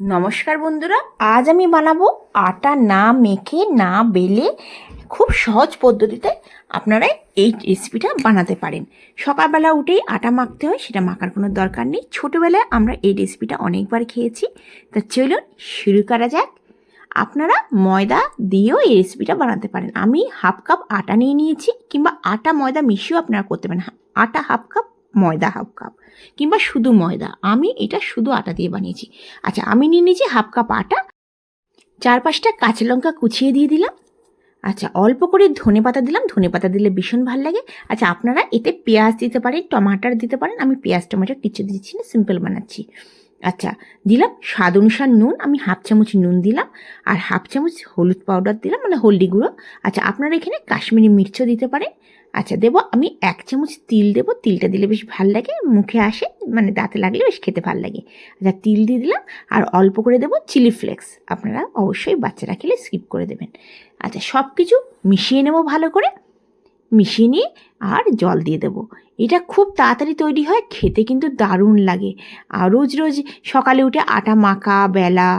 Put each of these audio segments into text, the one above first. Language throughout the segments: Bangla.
নমস্কার বন্ধুরা, আজ আমি বানাবো আটা না মেখে না বেলে খুব সহজ পদ্ধতিতে আপনারা এই রেসিপিটা বানাতে পারেন। সকালবেলা উঠেই আটা মাখতে হয়, সেটা মাখার কোনো দরকার নেই। ছোটোবেলায় আমরা এই রেসিপিটা অনেকবার খেয়েছি। তা চলুন শুরু করা যাক। আপনারা ময়দা দিয়েও এই রেসিপিটা বানাতে পারেন। আমি হাফ কাপ আটা নিয়ে নিয়েছি, কিংবা আটা ময়দা মিশিয়েও আপনারা করতে পারেন। আটা হাফ কাপ, ময়দা হাফ কাপ, কিংবা শুধু ময়দা। আমি এটা শুধু আটা দিয়ে বানিয়েছি। আচ্ছা, আমি নিয়ে নিয়েছি হাফ কাপ আটা। 4-5টা কাঁচা লঙ্কা কুচিয়ে দিয়ে দিলাম। আচ্ছা, অল্প করে ধনেপাতা দিলাম, ধনেপাতা দিলে ভীষণ ভালো লাগে। আচ্ছা, আপনারা এতে পেঁয়াজ দিতে পারেন, টমাটার দিতে পারেন। আমি পেঁয়াজ টমাটার কিছু দিচ্ছি না, সিম্পল বানাচ্ছি। আচ্ছা, দিলাম স্বাদ অনুসার নুন, আমি হাফ চামচ নুন দিলাম, আর হাফ চামচ হলুদ পাউডার দিলাম, মানে হলদি গুঁড়ো। আচ্ছা, আপনারা এখানে কাশ্মীরি মির্চও দিতে পারেন। আচ্ছা, দেবো আমি 1 চামচ তিল দেবো। তিলটা দিলে বেশ ভাল লাগে, মুখে আসে, মানে দাঁতে লাগলে বেশ খেতে ভাল লাগে। আচ্ছা, তিল দিয়ে দিলাম, আর অল্প করে দেবো চিলি ফ্লেক্স। আপনারা অবশ্যই বাচ্চারা খেলে স্কিপ করে দেবেন। আচ্ছা, সব কিছু মিশিয়ে নেব ভালো করে। মিশিয়ে নিয়ে আর জল দিয়ে দেবো। এটা খুব তাড়াতাড়ি তৈরি হয়, খেতে কিন্তু দারুণ লাগে। আর রোজ রোজ সকালে উঠে আটা মাখা বেলা,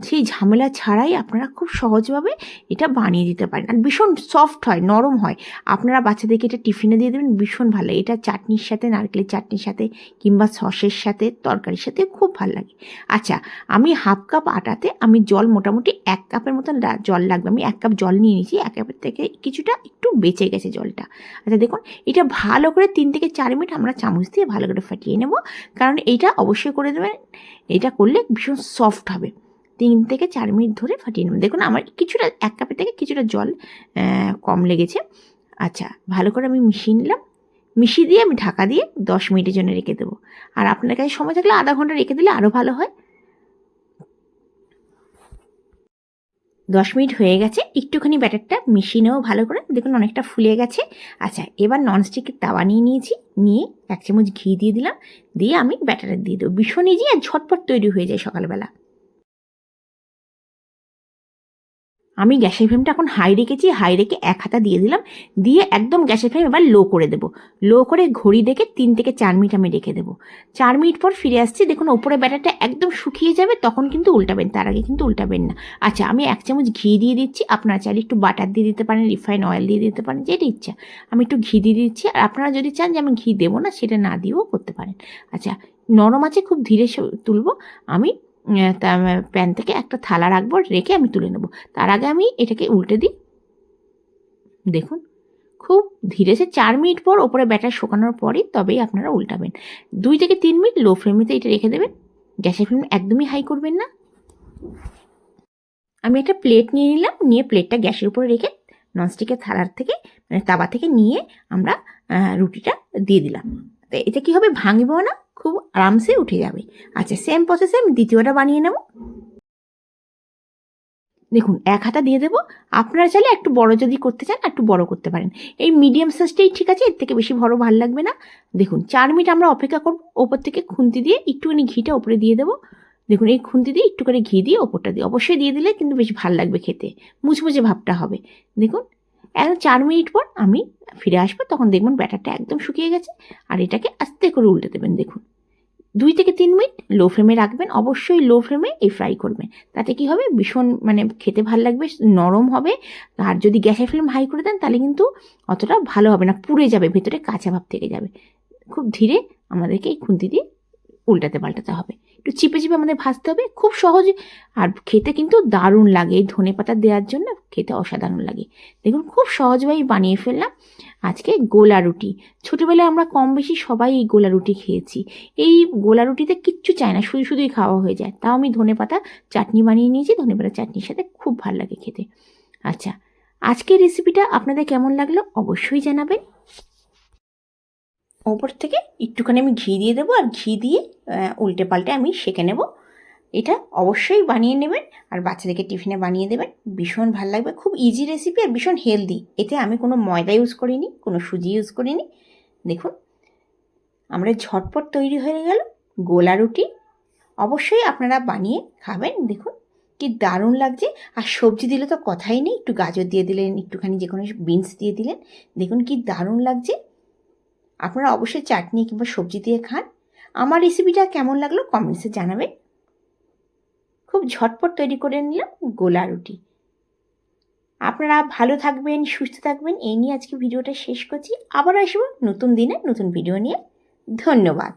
সেই ঝামেলা ছাড়াই আপনারা খুব সহজভাবে এটা বানিয়ে দিতে পারেন। আর ভীষণ সফট হয়, নরম হয়। আপনারা বাচ্চাদেরকে এটা টিফিনে দিয়ে দেবেন, ভীষণ ভালো লাগে। এটা চাটনির সাথে, নারকেলের চাটনির সাথে, কিংবা সসের সাথে, তরকারির সাথে খুব ভালো লাগে। আচ্ছা, আমি হাফ কাপ আটাতে আমি জল মোটামুটি 1 কাপের মতন জল লাগবে। আমি 1 কাপ জল নিয়ে নিয়েছি, 1 কাপের থেকে কিছুটা একটু বেঁচে গেছে জলটা। আচ্ছা, দেখুন এটা ভালো করে 3 থেকে 4 মিনিট আমরা চামচ দিয়ে ভালো করে ফাটিয়ে নেব। কারণ এইটা অবশ্যই করে দেবেন, এটা করলে ভীষণ সফট হবে। 3 থেকে 4 মিনিট ধরে ফাটিয়ে নেবেন। দেখুন আমার কিছুটা 1 কাপের থেকে কিছুটা জল কম লেগেছে। আচ্ছা, ভালো করে আমি মিশিয়ে নিলাম। মিশিয়ে দিয়ে আমি ঢাকা দিয়ে 10 মিনিটের জন্য রেখে দেবো। আর আপনার কাছে সময় থাকলে আধা ঘন্টা রেখে দিলে আরও ভালো হয়। 10 মিনিট হয়ে গেছে, একটুখানি ব্যাটারটা মিশিয়ে নেবো ভালো করে। দেখুন অনেকটা ফুলে গেছে। আচ্ছা, এবার ননস্টিকের তাওয়া নিয়ে নিয়েছি, নিয়ে 1 চামচ ঘি দিয়ে দিলাম। দিয়ে আমি ব্যাটারে দিয়ে দেবো। ভীষণ ইজি আর ঝটপট তৈরি হয়ে যায় সকালবেলা। আমি গ্যাসের ফ্লেমটা এখন হাই রেখেছি, হাই রেখে 1 হাতা দিয়ে দিলাম। দিয়ে একদম গ্যাসের ফ্লেম এবার লো করে দেবো। লো করে ঘড়ি দেখে 3 থেকে 4 মিনিট আমি রেখে দেবো। 4 মিনিট পর ফিরে আসছি। দেখুন ওপরে ব্যাটারটা একদম শুকিয়ে যাবে, তখন কিন্তু উল্টাবেন, তার আগে কিন্তু উল্টাবেন না। আচ্ছা, আমি 1 চামচ ঘি দিয়ে দিচ্ছি। আপনারা চাইলে একটু বাটার দিয়ে দিতে পারেন, রিফাইন অয়েল দিয়ে দিতে পারেন, যেটা ইচ্ছা। আমি একটু ঘি দিয়ে দিচ্ছি। আর আপনারা যদি চান যে আমি ঘি দেবো না, সেটা না দিয়েও করতে পারেন। আচ্ছা, নরম আছে, খুব ধীরে তুলবো আমি। তা প্যান থেকে একটা থালা রাখবো, রেখে আমি তুলে নেব। তার আগে আমি এটাকে উল্টে দিই। দেখুন খুব ধীরে, 4 মিনিট পর ওপরে ব্যাটার শুকানোর পরই তবেই আপনারা উল্টাবেন। 2 থেকে 3 মিনিট লো ফ্লেমেতে এটা রেখে দেবেন। গ্যাসের ফ্লেম একদমই হাই করবেন না। আমি একটা প্লেট নিয়ে নিলাম, নিয়ে প্লেটটা গ্যাসের উপরে রেখে ননস্টিকের থালার থেকে, মানে তাওয়া থেকে নিয়ে আমরা রুটিটা দিয়ে দিলাম। তো এতে কী হবে, ভাঙবো না, খুব আরামসে উঠে যাবে। আচ্ছা, সেম প্রসেসে আমি দ্বিতীয়টা বানিয়ে নেব। দেখুন 1 হাতা দিয়ে দেবো। আপনারা চাইলে একটু বড় যদি করতে চান একটু বড় করতে পারেন। এই মিডিয়াম সাইজটাই ঠিক আছে, এর থেকে বেশি বড় ভালো লাগবে না। দেখুন 4 মিনিট আমরা অপেক্ষা করব। ওপর থেকে খুন্তি দিয়ে একটুখানি ঘিটা ওপরে দিয়ে দেবো। দেখুন এই খুন্তি দিয়ে একটু করে ঘি দিয়ে ওপরটা দিয়ে অবশ্যই দিয়ে দিলে কিন্তু বেশ ভালো লাগবে খেতে, মুচমুচে ভাবটা হবে। দেখুন এখন 4 মিনিট পর আমি ফিরে আসবো, তখন দেখবেন ব্যাটারটা একদম শুকিয়ে গেছে। আর এটাকে আস্তে করে উল্টে দেবেন। দেখুন 2 থেকে 3 মিনিট লো ফ্লেমে রাখবেন, অবশ্যই লো ফ্লেমে এই ফ্রাই করবেন। তাতে কি হবে, ভীষণ মানে খেতে ভালো লাগবে, নরম হবে। আর যদি গ্যাসের ফ্লেম হাই করে দেন তাহলে কিন্তু অতটা ভালো হবে না, পুড়ে যাবে, ভেতরে কাঁচা ভাব থেকে যাবে। খুব ধীরে আমাদেরকে এই খুন্তি দিয়ে উল্টাতে পাল্টাতে হবে, একটু চিপে চিপে আমাদের ভাজতে হবে। খুব সহজ, আর খেতে কিন্তু দারুণ লাগে। এই ধনেপাতা দেওয়ার জন্য খেতে অসাধারণ লাগে। দেখুন খুব সহজভাবেই বানিয়ে ফেললাম আজকে গোলা রুটি। ছোটোবেলায় আমরা কম বেশি সবাই এই গোলা রুটি খেয়েছি। এই গোলা রুটিতে কিচ্ছু চায় না, শুধু শুধুই খাওয়া হয়ে যায়। তাও আমি ধনেপাতা চাটনি বানিয়ে নিয়েছি, ধনেপাতা চাটনির সাথে খুব ভালো লাগে খেতে। আচ্ছা, আজকের রেসিপিটা আপনাদের কেমন লাগলো অবশ্যই জানাবেন। ওপর থেকে একটুখানি আমি ঘি দিয়ে দেবো, আর ঘি দিয়ে উল্টে পাল্টে আমি সেঁকে নেব। এটা অবশ্যই বানিয়ে নেবেন, আর বাচ্চাদেরকে টিফিনে বানিয়ে দেবেন, ভীষণ ভালো লাগবে। খুব ইজি রেসিপি আর ভীষণ হেলদি। এতে আমি কোনো ময়দা ইউজ করিনি, কোনো সুজি ইউজ করিনি। দেখুন আমরা ঝটপট তৈরি হয়ে গেল গোলা রুটি। অবশ্যই আপনারা বানিয়ে খাবেন। দেখুন কি দারুণ লাগছে। আর সবজি দিলে তো কথাই নেই, একটু গাজর দিয়ে দিলেন, একটুখানি যে কোনো বিনস দিয়ে দিলেন, দেখুন কি দারুণ লাগছে। আপনারা অবশ্যই চাটনি কিংবা সবজি দিয়ে খান। আমার রেসিপিটা কেমন লাগলো কমেন্টসে জানাবেন। খুব খুব ঝটপট তৈরি করে নিলাম গোলা রুটি। আপনারা ভালো থাকবেন, সুস্থ থাকবেন, এই নিয়ে আজকে ভিডিওটা শেষ করছি। আবার আসবো নতুন দিনে নতুন ভিডিও নিয়ে। ধন্যবাদ।